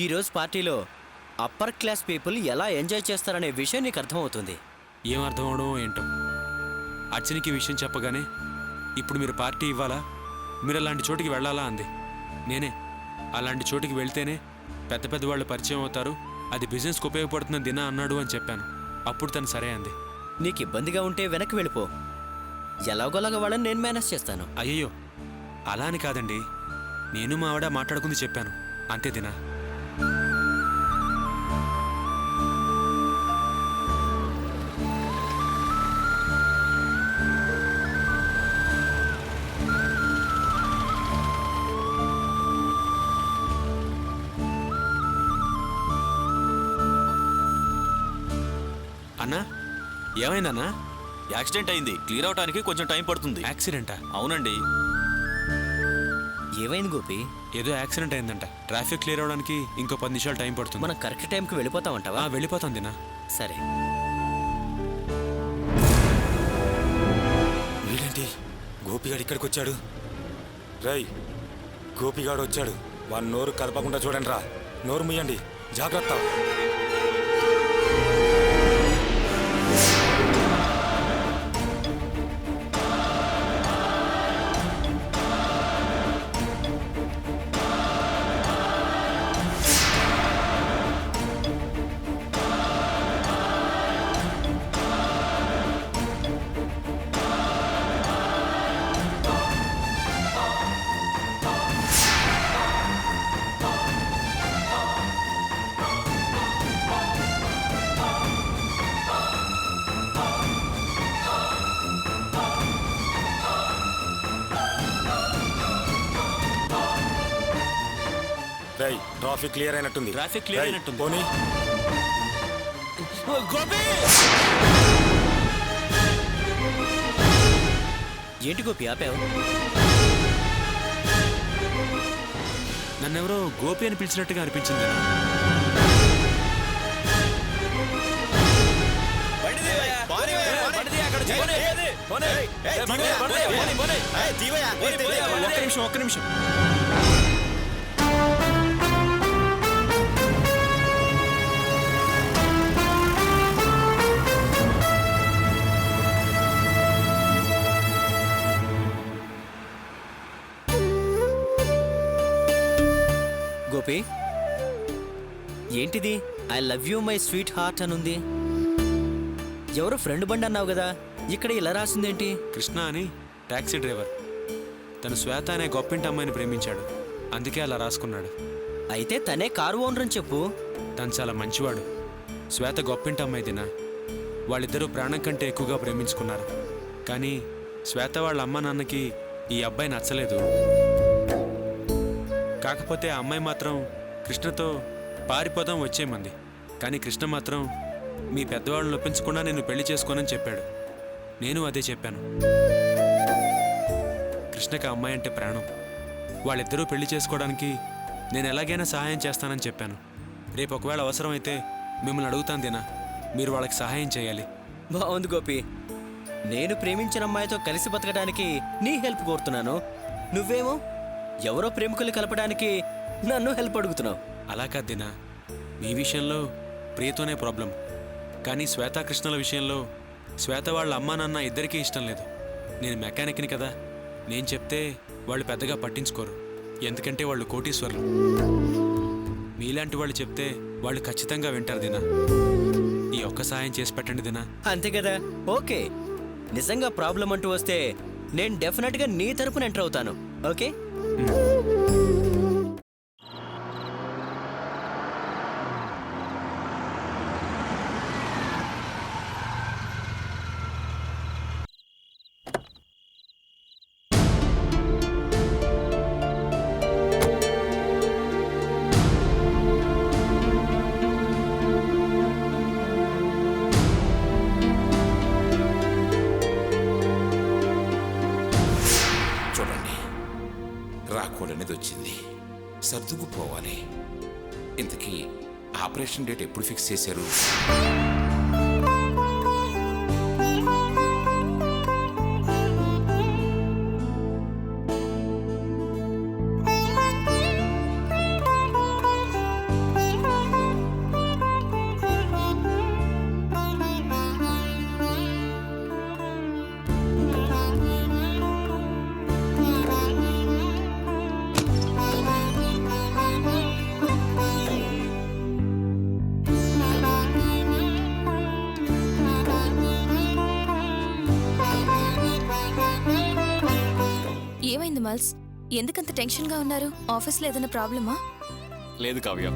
ఈరోజు పార్టీలో upper class people ఎలా ఎంజాయ్ చేస్తారనే విషయం నీకు అర్థమవుతుంది. ఏం అర్థం అవడం ఏంటో. అర్చనకి విషయం చెప్పగానే ఇప్పుడు మీరు పార్టీ ఇవ్వాలా, మీరు అలాంటి చోటికి వెళ్ళాలా అంది. నేనే అలాంటి చోటికి వెళ్తేనే పెద్ద పెద్ద వాళ్ళు పరిచయం అవుతారు, అది బిజినెస్కి ఉపయోగపడుతుందని దినా అన్నాడు అని చెప్పాను. అప్పుడు తను సరే అంది. నీకు ఇబ్బందిగా ఉంటే వెనక్కి వెళ్ళిపో, ఎలాగోలాగా వాళ్ళని నేను మేనేజ్ చేస్తాను. అయ్యయ్యో అలా అని కాదండి, నేను మా ఆవిడ మాట్లాడుకుంది చెప్పాను అంతే దినా. అన్నా ఏమైందన్నా? యాక్సిడెంట్ అయింది, క్లియర్ అవడానికి కొంచెం టైం పడుతుంది. యాక్సిడెంటా? అవునండి. ఏమైంది గోపి? ఏదో యాక్సిడెంట్ అయిందంట, ట్రాఫిక్ క్లియర్ అవడానికి ఇంకో 10 నిమిషాలు టైం పడుతుంది. మనం కరెక్ట్ టైంకి వెళ్ళిపోతామంటావా? వెళ్ళిపోతాం దినా. సరే. వీడేంటి గోపిగాడు ఇక్కడికి వచ్చాడు? రై గోపిగాడు వచ్చాడు, వాడి నోరు కదపకుండా చూడండి రా. నోరు ముయ్యండి, జాగ్రత్త. రై ట్రాఫిక్ క్లియర్ అయినట్టుంది. ట్రాఫిక్ క్లియర్ అయినట్టుంది. పోనీ. గోపి! ఏంటి గోపి ఆపావు? నన్నెవరో గోపి అని పిలిచినట్టుగా అనిపించింది. ఒక్క నిమిషం. గోపి ఏంటిది? I love you my sweet heart అనుంది. ఎవరో ఫ్రెండ్ బండి అన్నావు కదా, ఇక్కడ ఇలా రాసిందేంటి? కృష్ణ అని టాక్సీ డ్రైవర్. తను శ్వేత అనే గొప్పింటి అమ్మాయిని ప్రేమించాడు, అందుకే అలా రాసుకున్నాడు. అయితే తనే కారు ఓనర్ అని చెప్పు. తను చాలా మంచివాడు. శ్వేత గొప్పింటి అమ్మాయి దినా. వాళ్ళిద్దరూ ప్రాణం కంటే ఎక్కువగా ప్రేమించుకున్నారు. కానీ శ్వేత వాళ్ళ అమ్మ నాన్నకి ఈ అబ్బాయి నచ్చలేదు. కాకపోతే ఆ అమ్మాయి మాత్రం కృష్ణతో పారిపోదాం వచ్చేయమంది. కానీ కృష్ణ మాత్రం మీ పెద్దవాళ్ళని ఒప్పించకుండా నేను పెళ్లి చేసుకోనని చెప్పాడు. నేను అదే చెప్పాను. కృష్ణకి ఆ అమ్మాయి అంటే ప్రాణం. వాళ్ళిద్దరూ పెళ్లి చేసుకోవడానికి నేను ఎలాగైనా సహాయం చేస్తానని చెప్పాను. రేపు ఒకవేళ అవసరమైతే మిమ్మల్ని అడుగుతాను దినా, మీరు వాళ్ళకి సహాయం చేయాలి. బాగుంది గోపి, నేను ప్రేమించిన అమ్మాయితో కలిసి బతకడానికి నీ హెల్ప్ కోరుతున్నాను, నువ్వేమో ఎవరో ప్రేమికులు కలపడానికి నన్ను హెల్ప్ అడుగుతున్నావు. అలా కాదు దినా, మీ విషయంలో ప్రియతోనే ప్రాబ్లం. కానీ శ్వేతాకృష్ణల విషయంలో శ్వేత వాళ్ళ అమ్మా నాన్న ఇద్దరికీ ఇష్టం లేదు. నేను మెకానిక్ని కదా, నేను చెప్తే వాళ్ళు పెద్దగా పట్టించుకోరు, ఎందుకంటే వాళ్ళు కోటీశ్వర్లు. మీలాంటి వాళ్ళు చెప్తే వాళ్ళు ఖచ్చితంగా వింటారు దినా. ఈ ఒక్క సాయం చేసి పెట్టండి దినా. అంతే కదా? ఓకే, నిజంగా ప్రాబ్లం అంటూ వస్తే నేను డెఫినెట్గా నీ తరపున ఎంటర్ అవుతాను. ఓకే. రాకూడనిది వచ్చింది, సర్దుకుపోవాలి. ఇంతకీ ఆపరేషన్ డేట్ ఎప్పుడు ఫిక్స్ చేశారు? ఏమైంది మల్స్? ఎందుకంత టెన్షన్గా ఉన్నారు? ఆఫీస్లో ఏదైనా ప్రాబ్లమా? లేదు కావ్య.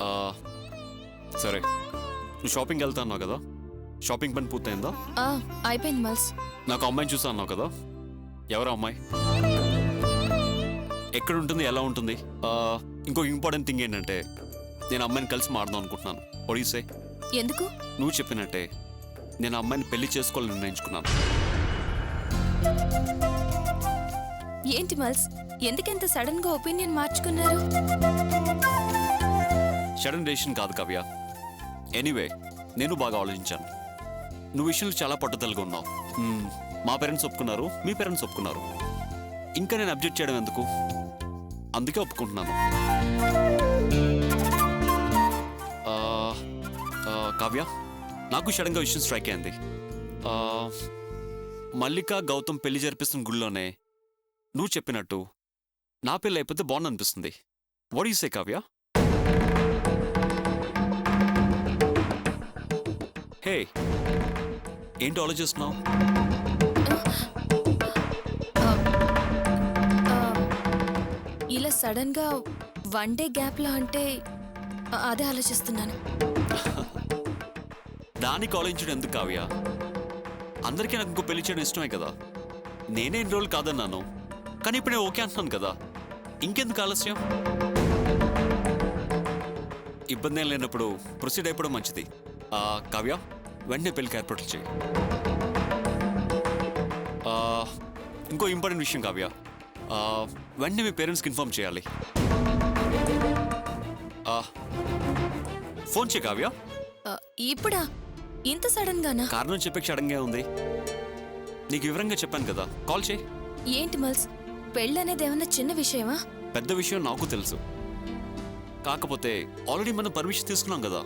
ఆ, సరే, నువ్వు షాపింగ్కి వెళ్తా అన్నావు కదా, షాపింగ్ పని పూర్తయిందా? అయిపోయింది మల్స్. నాకు అమ్మాయిని చూసా అన్నావు కదా, ఎవరు అమ్మాయి? ఎక్కడ ఉంటుంది, ఎలా ఉంటుంది? ఇంకొక ఇంపార్టెంట్ థింగ్ ఏంటంటే నేను అమ్మాయిని కలిసి మాడదాం అనుకుంటున్నాను. ఒడిసే ఎందుకు? నువ్వు చెప్పినట్టే నేను అమ్మాయిని పెళ్లి చేసుకోవాలని నిర్ణయించుకున్నాను. ఏంటి మల్స్, ఎందుకంత సడన్ గా ఒపీనియన్ మార్చుకున్నారు? సడన్ డెసిషన్ కాదు కావ్య. ఎనీవే, నేను బాగా ఆలోచించాను. నువ్వు విషయంలో చాలా పట్టుదలగా ఉన్నావు. మా పేరెంట్స్ ఒప్పుకున్నారు, మీ పేరెంట్స్ ఒప్పుకున్నారు. ఇంకా నేను అబ్జెక్ట్ చేయడం ఎందుకు? అందుకే ఒప్పుకుంటున్నాను. కావ్య, నాకు సడన్గా విషయం స్ట్రైక్ అయింది. మల్లిక గౌతమ్ పెళ్లి జరిపిస్తున్న గుళ్ళోనే నువ్వు చెప్పినట్టు నా పెళ్ళి అయిపోతే బాగుంది అనిపిస్తుంది. What you say Kavya? Hey, ఏంటో ఆలోచిస్తున్నావు? ఇలా సడన్ గా 1 డే గ్యాప్ లో అంటే అదే ఆలోచిస్తున్నాను. దానికి ఆలోచించడం ఎందుకు కావ్య? అందరికీ నాకు ఇంకో పెళ్లి చేయడం ఇష్టమే కదా. నేనే ఎన్ని రోజులు కాదన్నాను, కానీ ఇప్పుడు నేను ఓకే అంటున్నాను కదా. ఇంకెందుకు ఆలస్యం? ఇబ్బంది ఏం లేనప్పుడు ప్రొసీడ్ అయిపోవడం మంచిది. కావ్య, వెంటనే పెళ్లికి ఏర్పాట్లు చేయి. ఇంకో ఇంపార్టెంట్ విషయం కావ్య, వెంటనే మీ పేరెంట్స్కి ఇన్ఫార్మ్ చేయాలి. ఫోన్ చేయి కావ్య. ఇప్పుడా? ఇంత సడన్ గానా? కారణం చెప్పే సడన్గా ఉంది. నీకు వివరంగా చెప్పాను కదా, కాల్ చేయి. ఏంటి మల్స్, పెళ్ళనేది ఏమన్నా చిన్న విషయమా? పెద్ద విషయం నాకు తెలుసు. కాకపోతే ఆల్రెడీ మనం పర్మిషన్ తీసుకున్నాం కదా,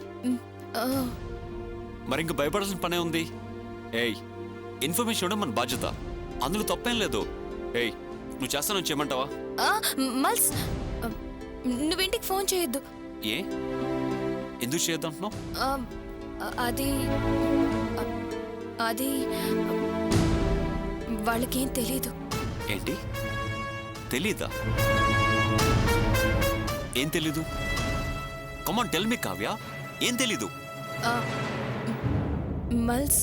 మరి ఇంక భయపడాల్సిన పనే ఉంది. ఏయ్, ఇన్ఫర్మేషన్ ఇవ్వడం మన బాధ్యత, అందులో తప్పేం లేదు. ఏయ్, నువ్వు చేస్తానని చేయమంటావా? మల్స్, నువ్వింటికి ఫోన్ చేయొద్దు. ఏ, ఎందుకు చేయొద్దంటున్నావు? అది అది వాళ్ళకేం తెలీదు. ఏంటి తెలీదా? ఏం తెలీదు? కమాన్ టెల్ మీ కావ్య, ఏం తెలీదు? మల్స్,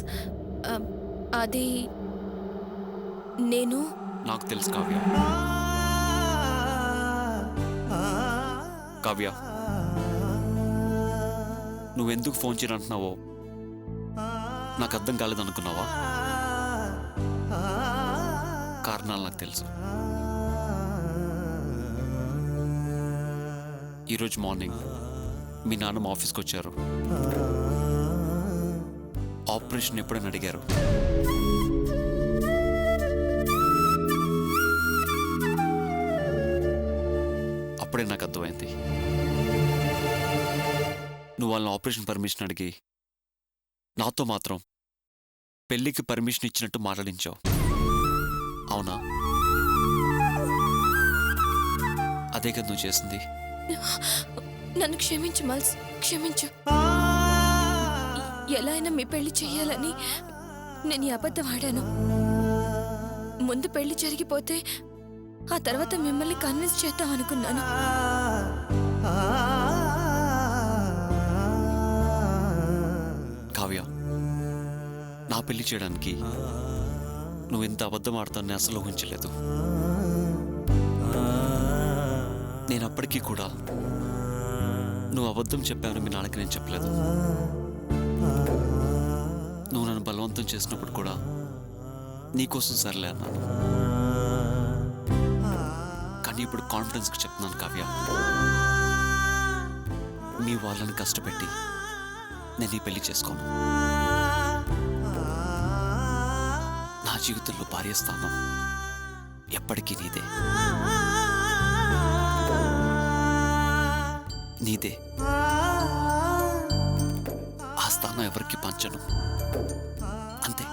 అది నేను నాకు తెలుసు కావ్య. కావ్య, నువ్వెందుకు ఫోన్ చేయనంటున్నావో నాకు అర్థం కాలేదనుకున్నావా? కారణాలు నాకు తెలుసు. ఈరోజు మార్నింగ్ మీ నాన్నమ్మ ఆఫీస్కి వచ్చారు. ఆపరేషన్ ఎప్పుడని అడిగారు. అప్పుడే నాకు అర్థమైంది. నువ్వు వాళ్ళని ఆపరేషన్ పర్మిషన్ అడిగి నాతో మాత్రం పెళ్లికి పర్మిషన్ ఇచ్చినట్టు మాట్లాడించావు. అవునా? అదే కదా నువ్వు చేసింది? నన్ను క్షమించు మల్స్, క్షమించు. ఎలా అయినా మీ పెళ్లి చెయ్యాలని నేను ఈ అబద్ధం ఆడాను. ముందు పెళ్లి జరిగిపోతే ఆ తర్వాత మిమ్మల్ని కన్విన్స్ చేద్దాం అనుకున్నాను. కావ్య, నా పెళ్లి చేయడానికి నువ్వు ఇంత అబద్ధం ఆడతానని అసలు ఊహించలేదు. నేను అప్పటికీ కూడా నువ్వు అబద్ధం చెప్పావని మీ నాన్నకి నేను చెప్పలేదు. నువ్వు నన్ను బలవంతం చేసినప్పుడు కూడా నీకోసం సర్లే అన్నాను. కానీ ఇప్పుడు కాన్ఫిడెన్స్కి చెప్తున్నాను కావ్య, మీ వాళ్ళని కష్టపెట్టి నేను ఈ పెళ్లి చేసుకోను. నా జీవితంలో భార్య స్థానం ఎప్పటికీ నీదే, నీదే. ఆ స్థానం ఎవరికి పంచను, అంతే.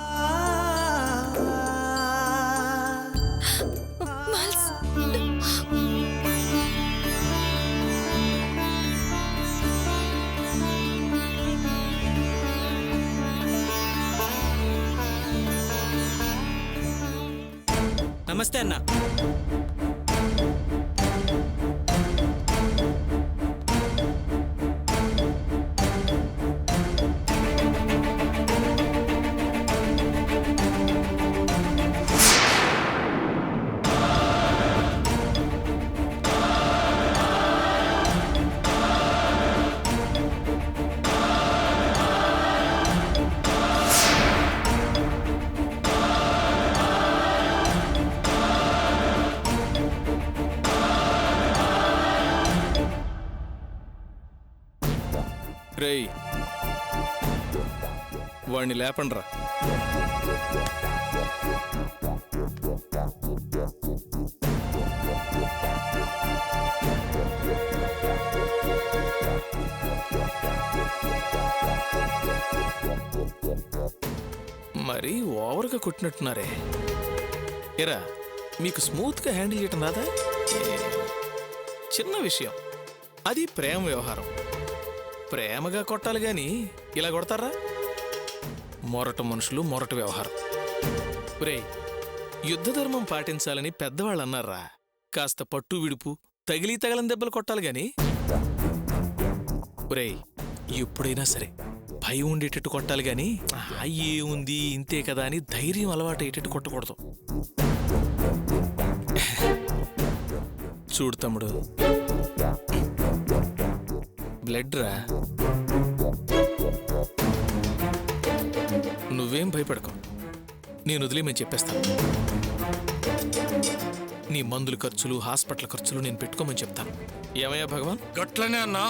మల్స్, నమస్తే అన్న. రేయ్, వాణ్ణి లేపండ్రా. మరీ ఓవర్గా కొట్టినట్టున్నారే. ఎరా, మీకు స్మూత్గా హ్యాండిల్ చేయటం రాదా? చిన్న విషయం, అది ప్రేమ వ్యవహారం. ప్రేమగా కొట్టాలి గాని ఇలా కొడతారా? మొరట మనుషులు, మొరట వ్యవహారం. రేయ్, యుద్ధ ధర్మం పాటించాలని పెద్దవాళ్ళు అన్నారా. కాస్త పట్టు విడుపు, తగిలి తగలని దెబ్బలు కొట్టాలి గాని. రేయ్, ఎప్పుడైనా సరే భయం ఉండేటట్టు కొట్టాలి గాని ఏముంది ఇంతే కదా అని ధైర్యం అలవాటు అయ్యేటట్టు కొట్టకూడదు. చూడు తమ్ముడు, బ్లడ్ రా. నువ్వేం భయపడకు, నేను వదిలేమని చెప్పేస్తాను. నీ మందుల ఖర్చులు, హాస్పిటల్ ఖర్చులు నేను పెట్టుకోమని చెప్తాను. ఏమయ్యా భగవాన్? గట్లనే అన్నా.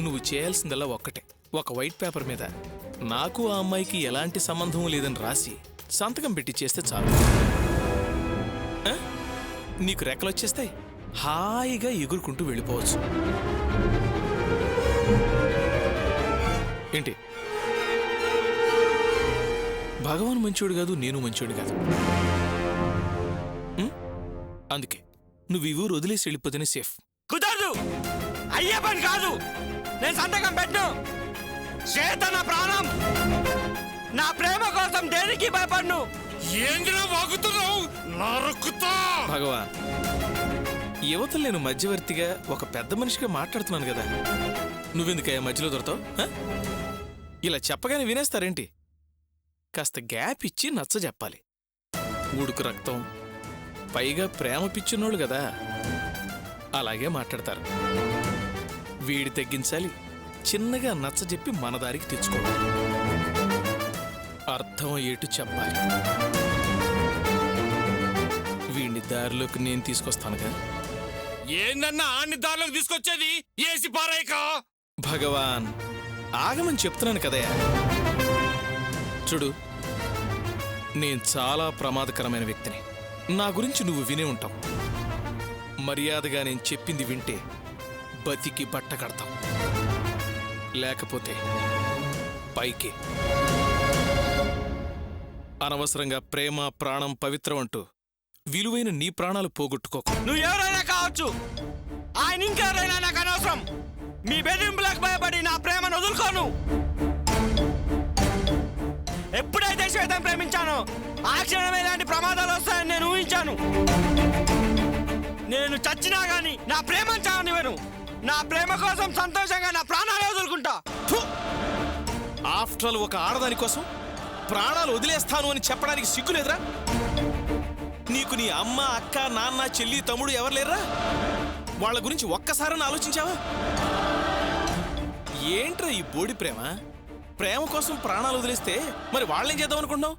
నువ్వు చేయాల్సిందల్లా ఒక్కటే, ఒక వైట్ పేపర్ మీద నాకు ఆ అమ్మాయికి ఎలాంటి సంబంధం లేదని రాసి సంతకం పెట్టి చేస్తే చాలు. ఆ? నీకు రెక్కలొచ్చేస్తాయి, హాయిగా ఎగురుకుంటూ వెళ్ళిపోవచ్చు. ఏంటి? భగవాన్ మంచోడు కాదు, నేను మంచోడు కాదు. అందుకే నువ్వు ఈ ఊరు వదిలేసి వెళ్ళిపోతేనే సేఫ్. కుదరదు, అయ్యే పని కాదు. నేను సంతకం పెట్టు. శ్వేత నా ప్రాణం. నా ప్రేమ కోసం దేనికి భయపడ్ను. ఏందిరా వాగుతున్నావు? నరుకుతా. భగవాన్, యువతలు నేను మధ్యవర్తిగా ఒక పెద్ద మనిషిగా మాట్లాడుతున్నాను కదా, నువ్వెందుకయ్యా మధ్యలో దొరతావు? ఇలా చెప్పగానే వినేస్తారేంటి? కాస్త గ్యాప్ ఇచ్చి నచ్చ చెప్పాలి. ఉడుకు రక్తం, పైగా ప్రేమ పిచ్చున్నోళ్ళు కదా, అలాగే మాట్లాడతారు. వీడి తగ్గించాలి, చిన్నగా నచ్చ చెప్పి మన దారికి తెచ్చుకోవాలి. అర్థం ఏటు చెప్పాలి. వీడిని దారిలోకి నేను తీసుకొస్తానుగా. ఏందన్నా ఆన్ని దారిలోకి తీసుకొచ్చేది? ఏసి పారాయిక. భగవాన్, ఆగమని చెప్తున్నాను కదయ్యా. చూడు, నేను చాలా ప్రమాదకరమైన వ్యక్తిని. నా గురించి నువ్వు వినే ఉంటావు. మర్యాదగా నేను చెప్పింది వింటే బతికి బట్ట కడతావు, లేకపోతే పైకి. అనవసరంగా ప్రేమ, ప్రాణం పవిత్రం అంటూ విలువైన నీ ప్రాణాలు పోగొట్టుకోకు. నువ్వు ఎవరైనా కావచ్చు, ఆయన ఇంకెవరైనా నాకు అనవసరం. మీ బెదిరింపులకు భయపడి నా ప్రేమను వదులుకోను. ఎప్పుడైతే శ్వేతను ప్రేమించానో ఆ క్షణమే ఇలాంటి ప్రమాదాలు వస్తాయని నేను ఊహించాను. నేను చచ్చినా గాని నా ప్రేమను చావనివ్వను. నా ప్రేమ కోసం సంతోషంగా నా ప్రాణాలు వదులుకుంటా. ఆఫ్టర్ ఆల్ ఒక ఆడదాని కోసం ప్రాణాలు వదిలేస్తాను అని చెప్పడానికి సిగ్గులేదురా? నీకు నీ అమ్మ, అక్క, నాన్న, చెల్లి, తమ్ముడు ఎవరు లేరా? వాళ్ళ గురించి ఒక్కసారని ఆలోచించావా? ఏంట్రా ఈ బోడి ప్రేమ? ప్రేమ కోసం ప్రాణాలు వదిలేస్తే మరి వాళ్ళేం చేద్దాం అనుకుంటున్నావు?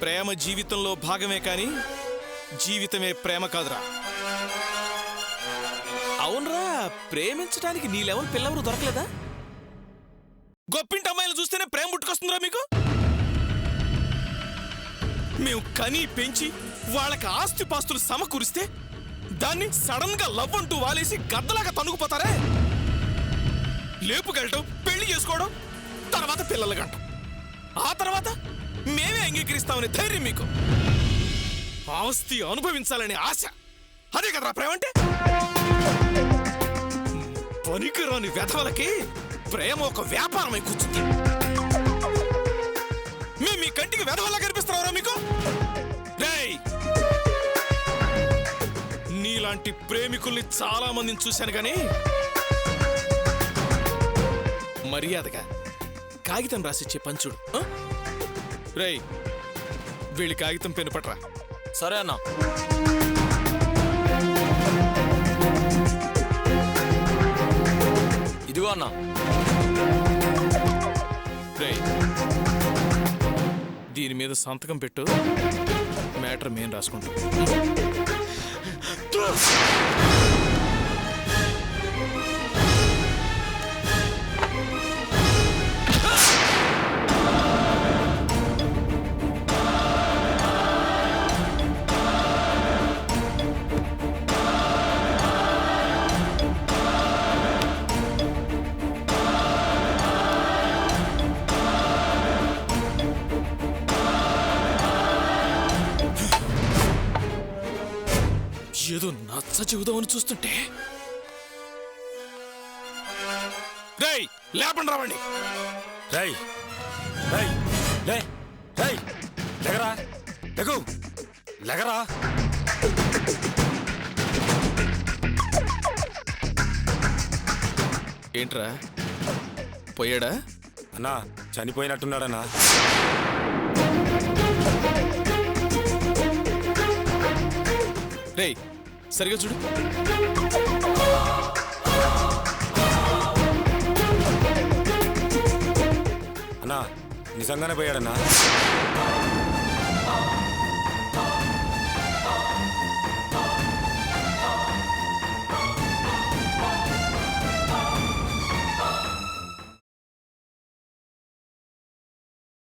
ప్రేమ జీవితంలో భాగమే కానీ జీవితమే ప్రేమ కాదురా. అవునరా, ప్రేమించడానికి నీ లెవెల్ పిల్లవరు దొరకలేదా? గొప్పింటి అమ్మాయిలు చూస్తేనే ప్రేమ పుట్టుకొస్తుందిరా మీకు? మేము కని పెంచి వాళ్ళకి ఆస్తిపాస్తులు సమకూరిస్తే దాన్ని సడన్ గా లవ్ అంటూ వాలేసి గద్దలాగా తనుగుపోతారే. లేపుకెళ్ళటం, పెళ్లి చేసుకోవడం, తర్వాత పిల్లలు గంటం, ఆ తర్వాత మేమే అంగీకరిస్తామనే ధైర్యం మీకు. ఆస్తి అనుభవించాలనే ఆశ, అదే కదరా ప్రేమ అంటే? పనికిరాని వెధవలకి ప్రేమ ఒక వ్యాపారమై కూర్చుంది. మేము మీ కంటికి వెధవల్లా కనిపిస్తున్నారా మీకు? రేయ్, నీలాంటి ప్రేమికుల్ని చాలా మందిని చూశాను కానీ మర్యాదగా కాగితం రాసిచ్చే పంచుడు. రేయ్, వీళ్ళి కాగితం పెను పట్రా. సరే అన్నా. ఇదిగో అన్నా. రేయ్, దీని మీద సంతకం పెట్టు. మ్యాటర్ మేము రాసుకుంటాం. ఏదో నచ్చ చెబుదామని చూస్తుంటే రేయ్, లేపండి రావండి. రై రై లే రై లెగరా, లెగు, లెగరా. ఏంట్రా, పోయాడా? అన్నా చనిపోయినట్టున్నాడన్నా. రేయ్, సరిగా చూడు. అన్నా నిజంగానే పోయాడన్నా.